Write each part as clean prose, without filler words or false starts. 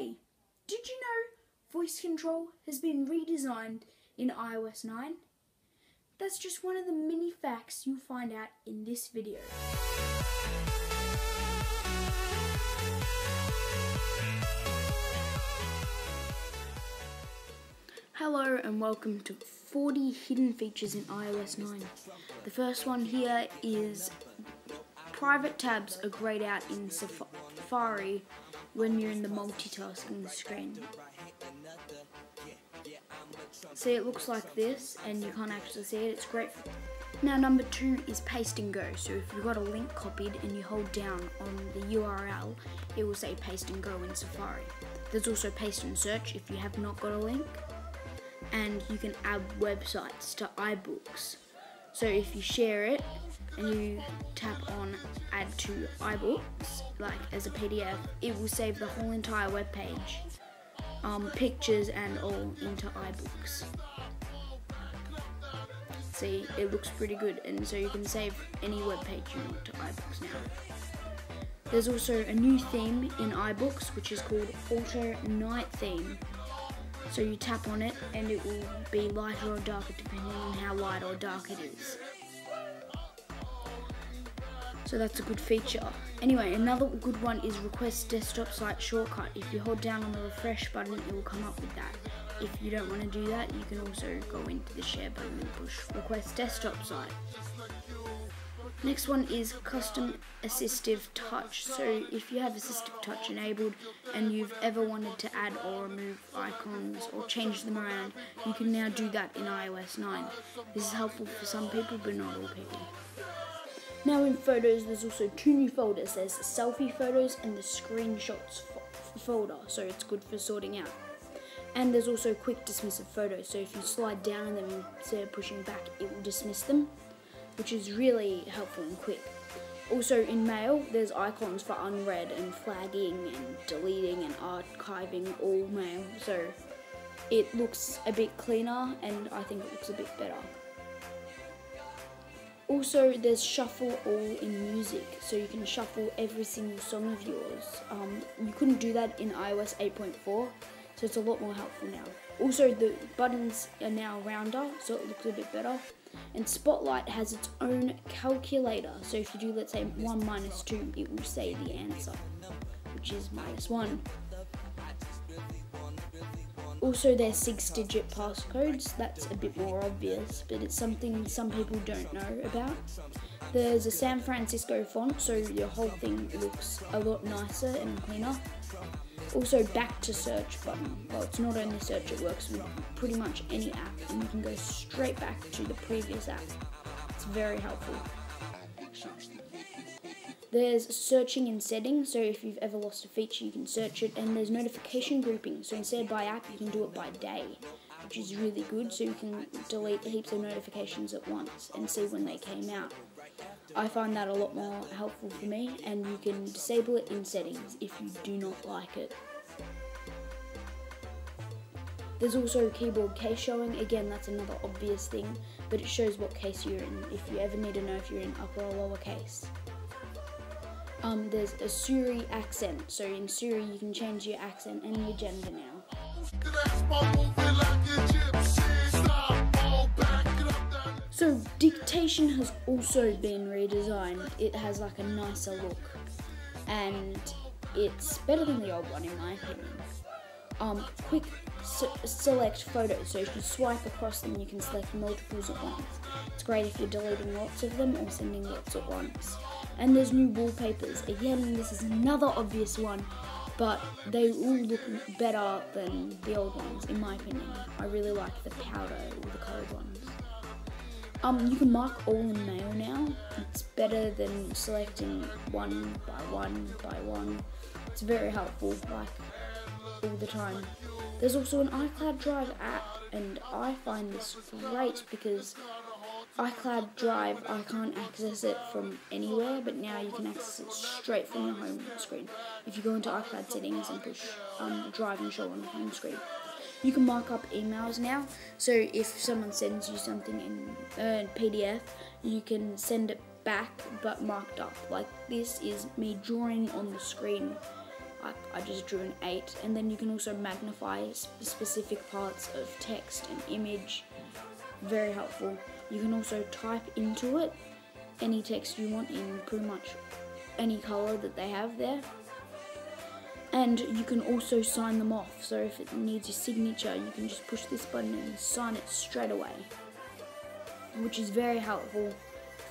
Hey, did you know voice control has been redesigned in iOS 9? That's just one of the many facts you'll find out in this video. Hello and welcome to 40 hidden features in iOS 9. The first one here is private tabs are grayed out in Safari when you're in the multitasking screen. See, it looks like this and you can't actually see it. It's great. Now number 2 is paste and go. So if you've got a link copied and you hold down on the URL, it will say paste and go in Safari. There's also paste and search if you have not got a link. And you can add websites to iBooks. So if you share it and you tap on add to iBooks, like as a PDF, it will save the whole entire web page, pictures and all into iBooks. See, it looks pretty good, and so you can save any web page you want to iBooks now. There's also a new theme in iBooks which is called Auto Night Theme. So you tap on it and it will be lighter or darker depending on how light or dark it is. So that's a good feature. Anyway, another good one is request desktop site shortcut. If you hold down on the refresh button, it will come up with that. If you don't want to do that, you can also go into the share button and push request desktop site. Next one is custom assistive touch. So if you have assistive touch enabled and you've ever wanted to add or remove icons or change them around, you can now do that in iOS 9. This is helpful for some people but not all people. Now in photos, there's also 2 new folders. There's the selfie photos and the screenshots folder, so it's good for sorting out. And there's also quick dismiss of photos, so if you slide down on them instead of pushing back, it will dismiss them, which is really helpful and quick. Also in Mail, there's icons for unread and flagging and deleting and archiving all mail, so it looks a bit cleaner and I think it looks a bit better. Also, there's shuffle all in music, so you can shuffle every single song of yours. You couldn't do that in iOS 8.4, so it's a lot more helpful now. Also, the buttons are now rounder, so it looks a bit better. And Spotlight has its own calculator, so if you do, let's say, 1 minus 2, it will say the answer, which is -1. Also, there's 6-digit passcodes. That's a bit more obvious, but it's something some people don't know about. There's a San Francisco font, so your whole thing looks a lot nicer and cleaner. Also, back to search button. Well, it's not only search, it works with pretty much any app, and you can go straight back to the previous app. It's very helpful. There's searching in settings, so if you've ever lost a feature, you can search it, and there's notification grouping, so instead of by app, you can do it by day, which is really good, so you can delete heaps of notifications at once and see when they came out. I find that a lot more helpful for me, and you can disable it in settings if you do not like it. There's also keyboard case showing. Again, that's another obvious thing, but it shows what case you're in if you ever need to know if you're in upper or lower case. There's a Siri accent, so in Siri you can change your accent and your gender now. So dictation has also been redesigned. It has like a nicer look, and it's better than the old one in my opinion. Quick select photos, so if you swipe across them you can select multiples at once. It's great if you're deleting lots of them or sending lots at once. And there's new wallpapers. Again, this is another obvious one, but they all look better than the old ones in my opinion. I really like the powder or the coloured ones. You can mark all in Mail now. It's better than selecting one by one. It's very helpful, like all the time. There's also an iCloud Drive app, and I find this great because iCloud Drive, I can't access it from anywhere, but now you can access it straight from your home screen. If you go into iCloud settings and push Drive and show on the home screen. You can mark up emails now, so if someone sends you something in PDF, you can send it back but marked up. Like this is me drawing on the screen I just drew an 8, and then you can also magnify specific parts of text and image. Very helpful. You can also type into it any text you want in pretty much any color that they have there. And you can also sign them off, so if it needs your signature, you can just push this button and sign it straight away, which is very helpful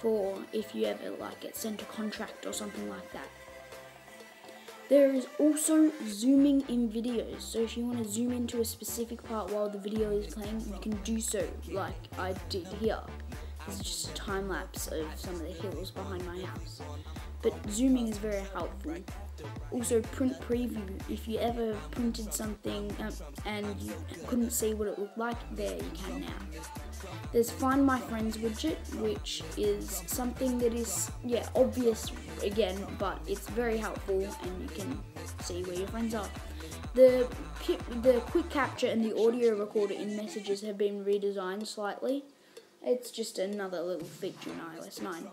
for if you ever like get sent a contract or something like that. There is also zooming in videos, so if you want to zoom into a specific part while the video is playing, you can do so, like I did here. This is just a time lapse of some of the hills behind my house. But zooming is very helpful. Also print preview, if you ever printed something and you couldn't see what it looked like, there you can now. There's Find My Friends widget, which is something that is, obvious again, but it's very helpful and you can see where your friends are. The quick capture and the audio recorder in Messages have been redesigned slightly. It's just another little feature in iOS 9.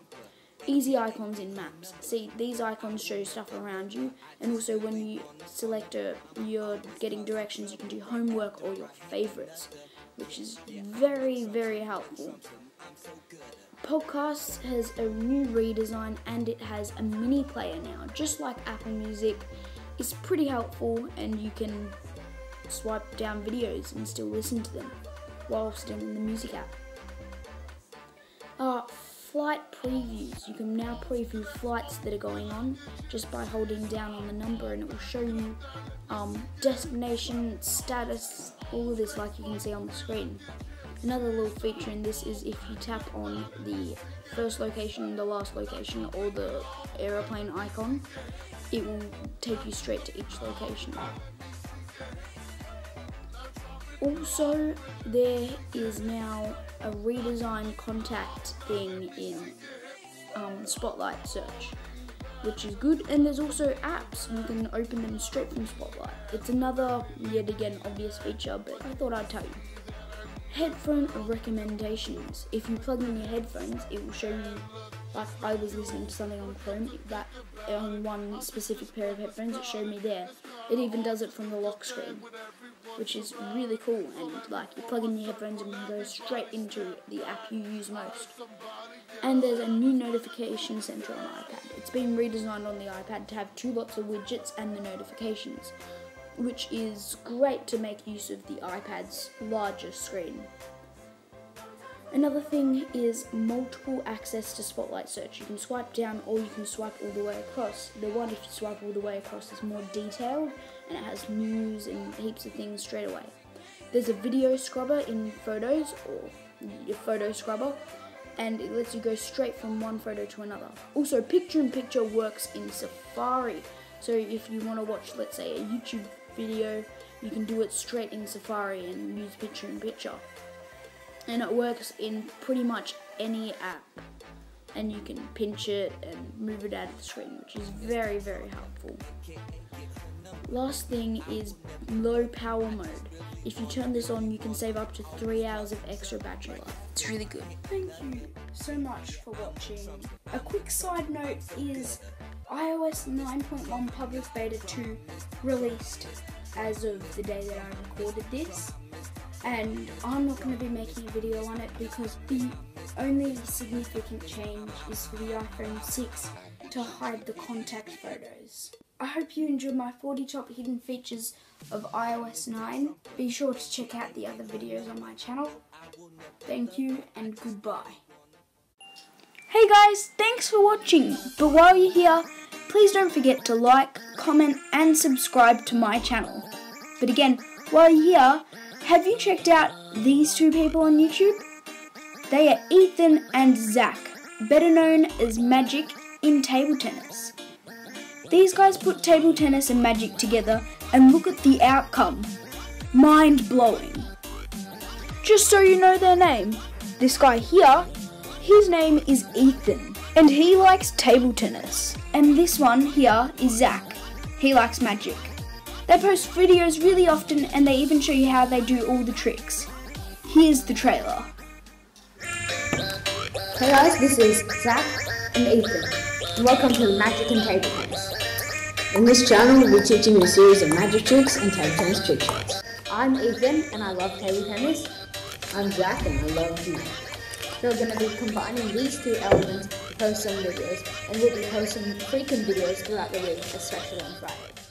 Easy icons in Maps. See, these icons show stuff around you, and also when you select you're getting directions, you can do homework or your favorites, which is very, very helpful. Podcasts has a new redesign and it has a mini player now, just like Apple Music. It's pretty helpful and you can swipe down videos and still listen to them while still in the music app. Flight previews. You can now preview flights that are going on just by holding down on the number, and it will show you destination, status, all of this like you can see on the screen. Another little feature in this is if you tap on the first location, the last location, or the aeroplane icon, it will take you straight to each location. Also, there is now a redesigned contact thing in Spotlight search, which is good, and there's also apps. You can open them straight from Spotlight. It's another, yet again, obvious feature, but I thought I'd tell you. Headphone recommendations. If you plug in your headphones, it will show you, like I was listening to something on Chrome, that on one specific pair of headphones, it showed me there. It even does it from the lock screen, which is really cool, and like you plug in your headphones and you go straight into the app you use most. And there's a new notification center on iPad. It's been redesigned on the iPad to have lots of widgets and the notifications, which is great to make use of the iPad's larger screen. Another thing is multiple access to Spotlight search. You can swipe down or you can swipe all the way across. The one if you swipe all the way across is more detailed and it has news and heaps of things straight away. There's a video scrubber in Photos, or your photo scrubber, and it lets you go straight from one photo to another. Also, picture-in-picture works in Safari. So if you want to watch, let's say, a YouTube video, you can do it straight in Safari and use picture-in-picture. And it works in pretty much any app. And you can pinch it and move it out of the screen, which is very, very helpful. Last thing is low power mode. If you turn this on, you can save up to 3 hours of extra battery life. It's really good. Thank you so much for watching. A quick side note is iOS 9.1 Public Beta 2 released as of the day that I recorded this. And I'm not going to be making a video on it because the only significant change is for the iPhone 6 to hide the contact photos. I hope you enjoyed my 40 top hidden features of iOS 9. Be sure to check out the other videos on my channel. Thank you and goodbye. Hey guys, thanks for watching. But while you're here, please don't forget to like, comment and subscribe to my channel. But again, while you're here, have you checked out these two people on YouTube? They are Ethan and Zach, better known as Magic in table tennis. These guys put table tennis and Magic together and look at the outcome. Mind-blowing. Just so you know their name, this guy here, his name is Ethan and he likes table tennis. And this one here is Zach, he likes Magic. They post videos really often and they even show you how they do all the tricks. Here's the trailer. Hey guys, this is Zach and Ethan, and welcome to Magic and Table Tennis. In this channel, we'll be teaching you a series of magic tricks and table tennis trick shots. I'm Ethan and I love table tennis. I'm Jack and I love math. So we're going to be combining these two elements to post some videos, and we'll be posting frequent videos throughout the week, especially on Friday.